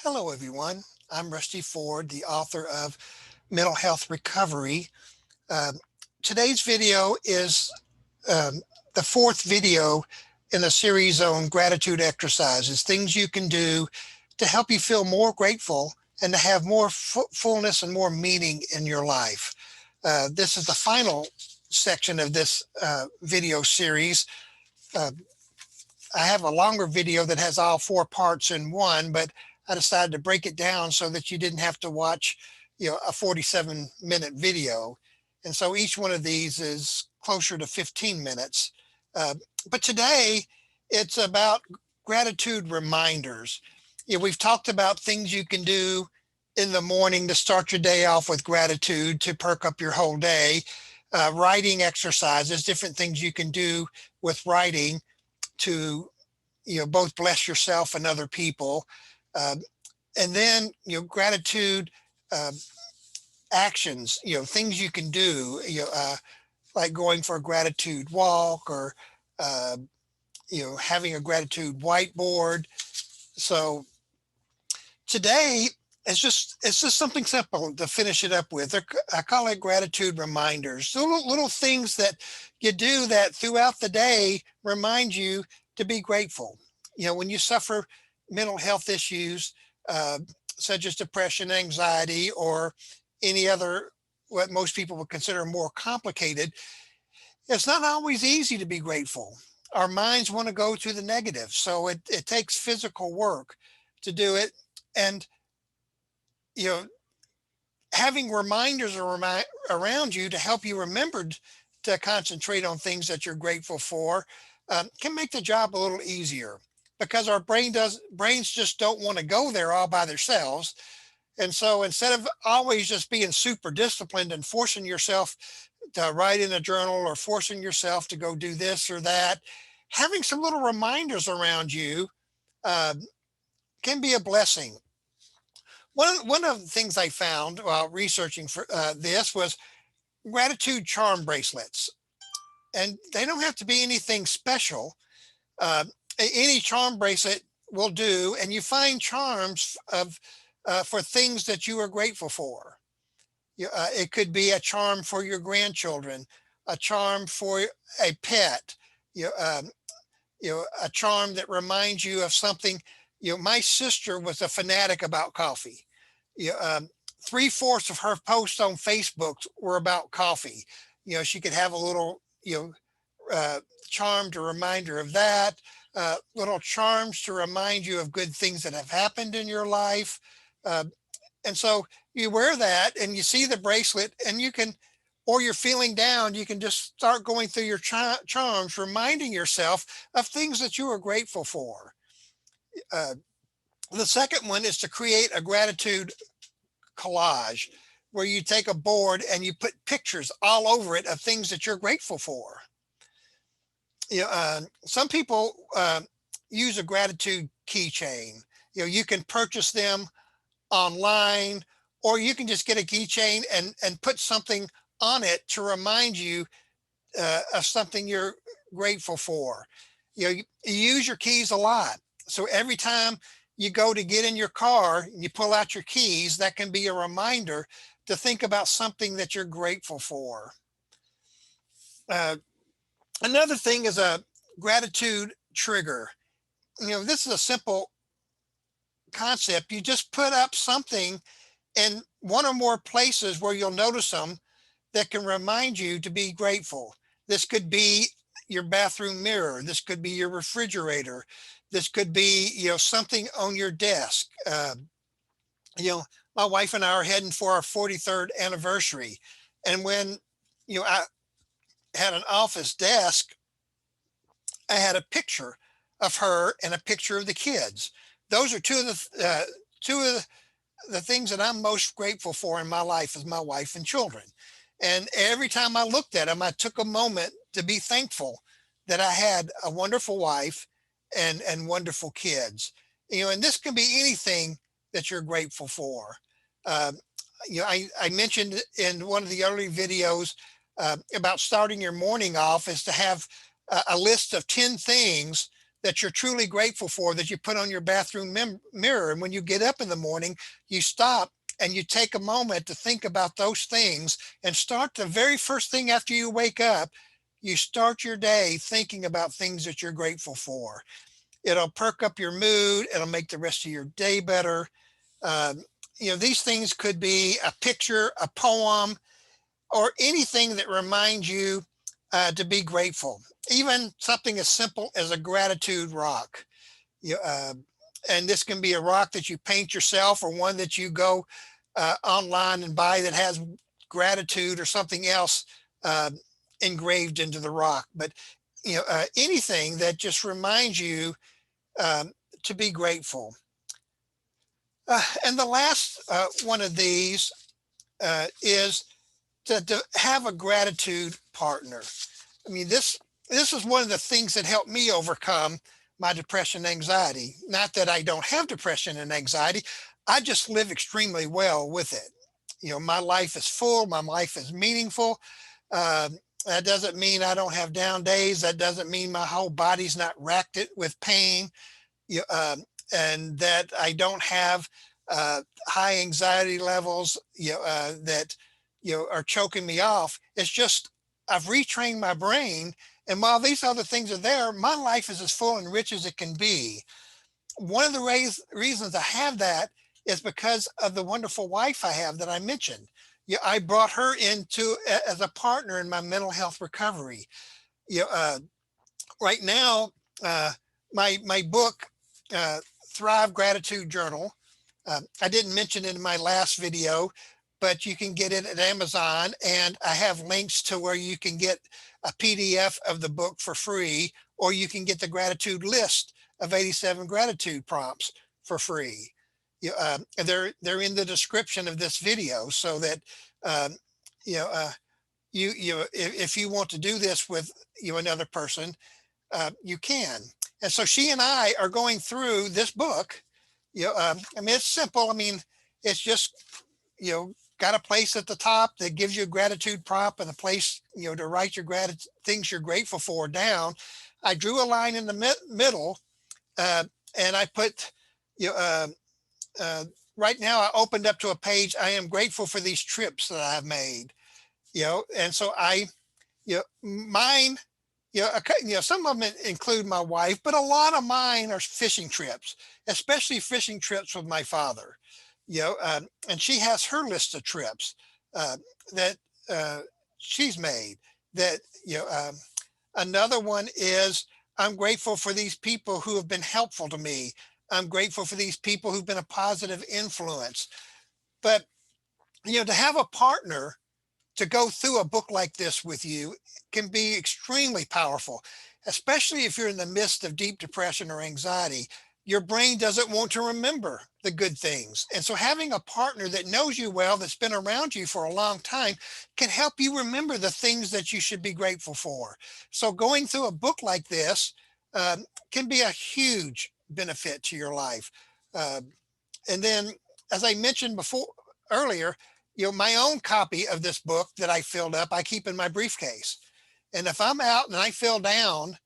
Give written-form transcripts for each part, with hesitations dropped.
Hello, everyone. I'm Rusty Ford, the author of Mental Health Recovery. Um, Today's video is um, the fourth video in the series on gratitude exercises, things you can do to help you feel more grateful and to have more fullness and more meaning in your life. This is the final section of this video series. Uh, I have a longer video that has all four parts in one, but I decided to break it down so that you didn't have to watch, a 47-minute video. And so each one of these is closer to 15 minutes. Uh, but today it's about gratitude reminders. We've talked about things you can do in the morning to start your day off with gratitude to perk up your whole day. Writing exercises, different things you can do with writing to both bless yourself and other people. uh, and then gratitude uh, actions, things you can do, like going for a gratitude walk or uh, having a gratitude whiteboard. So today it's just something simple to finish it up with. I call it gratitude reminders. So little things that you do that throughout the day remind you to be grateful. When you suffer mental health issues, uh, such as depression, anxiety, or any other what most people would consider more complicated, it's not always easy to be grateful. Our minds want to go to the negative, so it takes physical work to do it. And you know, having reminders around you to help you remember to concentrate on things that you're grateful for can make the job a little easier, because our brains just don't want to go there all by themselves. And so instead of always just being super disciplined and forcing yourself to write in a journal or forcing yourself to go do this or that, having some little reminders around you uh, can be a blessing. One of the things I found while researching for this was gratitude charm bracelets. And they don't have to be anything special. Uh, any charm bracelet will do. And you find charms for things that you are grateful for. It could be a charm for your grandchildren, a charm for a pet, you know, um, a charm that reminds you of something. My sister was a fanatic about coffee. you know, um, 3/4 of her posts on Facebook were about coffee. She could have a little, charm to remind her of that, little charms to remind you of good things that have happened in your life. Uh, and so you wear that and you see the bracelet, and you can, or you're feeling down, you can just start going through your charms, reminding yourself of things that you are grateful for. Uh, the second one is to create a gratitude collage, where you take a board and you put pictures all over it of things that you're grateful for. Some people use a gratitude keychain. You can purchase them online, or you can just get a keychain and put something on it to remind you of something you're grateful for. You use your keys a lot, so every time you go to get in your car and you pull out your keys, that can be a reminder to think about something that you're grateful for. Uh, Another thing is a gratitude trigger. This is a simple concept. You just put up something in one or more places where you'll notice them that can remind you to be grateful. This could be your bathroom mirror. This could be your refrigerator. This could be, something on your desk. You know, my wife and I are heading for our 43rd anniversary. And when, I had an office desk, I had a picture of her and a picture of the kids. Those are two of the things that I'm most grateful for in my life, is my wife and children. And every time I looked at them, I took a moment to be thankful that I had a wonderful wife and wonderful kids. And this can be anything that you're grateful for. Um, I mentioned in one of the early videos about starting your morning off is to have a list of 10 things that you're truly grateful for that you put on your bathroom mirror. And when you get up in the morning, you stop and you take a moment to think about those things and start the very first thing after you wake up. You start your day thinking about things that you're grateful for. It'll perk up your mood. It'll make the rest of your day better. Um, these things could be a picture, a poem, or anything that reminds you to be grateful. Even something as simple as a gratitude rock. You, uh, and this can be a rock that you paint yourself or one that you go online and buy that has gratitude or something else uh, engraved into the rock. But anything that just reminds you um, to be grateful. And the last one of these is to have a gratitude partner. I mean, this is one of the things that helped me overcome my depression and anxiety. Not that I don't have depression and anxiety, I just live extremely well with it. My life is full, my life is meaningful. That doesn't mean I don't have down days. That doesn't mean my whole body's not racked it with pain. You, and that I don't have high anxiety levels, that are choking me off. It's just I've retrained my brain, and while these other things are there, my life is as full and rich as it can be. One of the reasons I have that is because of the wonderful wife I have that I mentioned. I brought her into as a partner in my mental health recovery. You know, uh, right now, my book, uh, Thrive Gratitude Journal. I didn't mention it in my last video, but you can get it at Amazon, and I have links to where you can get a PDF of the book for free, or you can get the gratitude list of 87 gratitude prompts for free. And they're in the description of this video, so that um, you know if you want to do this with another person, you can. And so she and I are going through this book. I mean, it's simple. I mean, it's just got a place at the top that gives you a gratitude prompt and a place to write your gratitude things you're grateful for down. I drew a line in the middle, uh, and I put you know, uh, right now I opened up to a page. I am grateful for these trips that I've made. And so mine, some of them include my wife, but a lot of mine are fishing trips, especially fishing trips with my father. And she has her list of trips that she's made. That another one is, I'm grateful for these people who have been helpful to me. I'm grateful for these people who've been a positive influence. But to have a partner to go through a book like this with you can be extremely powerful, especially if you're in the midst of deep depression or anxiety. Your brain doesn't want to remember the good things. And so having a partner that knows you well, that's been around you for a long time, can help you remember the things that you should be grateful for. So going through a book like this can be a huge benefit to your life. Uh, and then, as I mentioned before earlier, my own copy of this book that I filled up, I keep in my briefcase. And if I'm out and I feel down,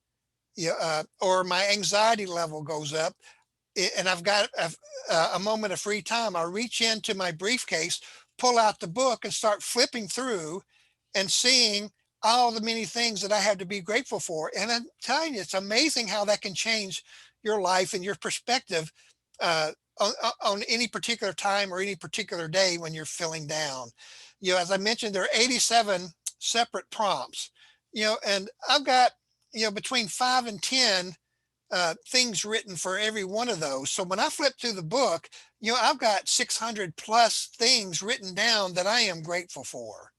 or my anxiety level goes up, and I've got a moment of free time, I'll reach into my briefcase, pull out the book, and start flipping through and seeing all the many things that I have to be grateful for. And I'm telling you, it's amazing how that can change your life and your perspective uh, on any particular time or any particular day when you're feeling down. As I mentioned, there are 87 separate prompts, and I've got, between 5 and 10 things written for every one of those. So when I flip through the book, I've got 600 plus things written down that I am grateful for.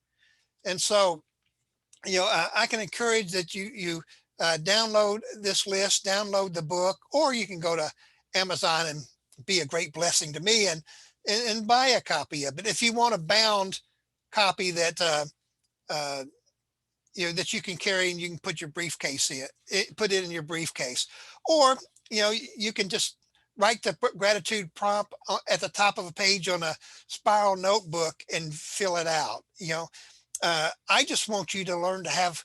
And so, I can encourage that you download this list, download the book, or you can go to Amazon and be a great blessing to me and buy a copy of it. If you want a bound copy that uh, that you can carry and you can put your briefcase put it in your briefcase, or you can just write the gratitude prompt at the top of a page on a spiral notebook and fill it out. I just want you to learn to have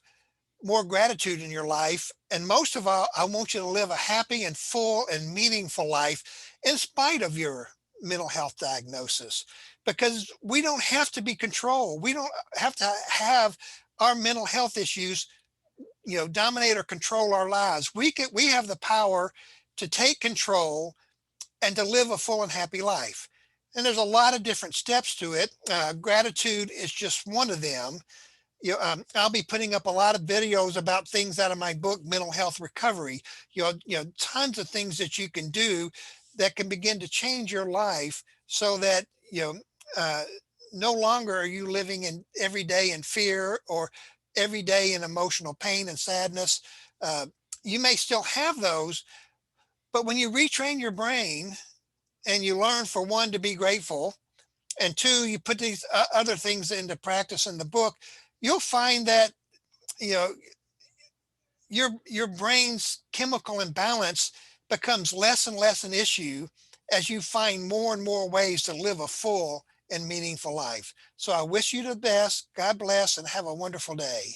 more gratitude in your life. And most of all, I want you to live a happy and full and meaningful life in spite of your mental health diagnosis, because we don't have to be controlled. We don't have to have our mental health issues, dominate or control our lives. We have the power to take control and to live a full and happy life. And there's a lot of different steps to it. Gratitude is just one of them. I'll be putting up a lot of videos about things out of my book, Mental Health Recovery. Tons of things that you can do that can begin to change your life so that uh, no longer are you living in every day in fear or every day in emotional pain and sadness. Uh, you may still have those, but when you retrain your brain and you learn, for one, to be grateful, and two, you put these other things into practice in the book, you'll find that you know your brain's chemical imbalance becomes less and less an issue as you find more and more ways to live a full and meaningful life. So I wish you the best. God bless and have a wonderful day.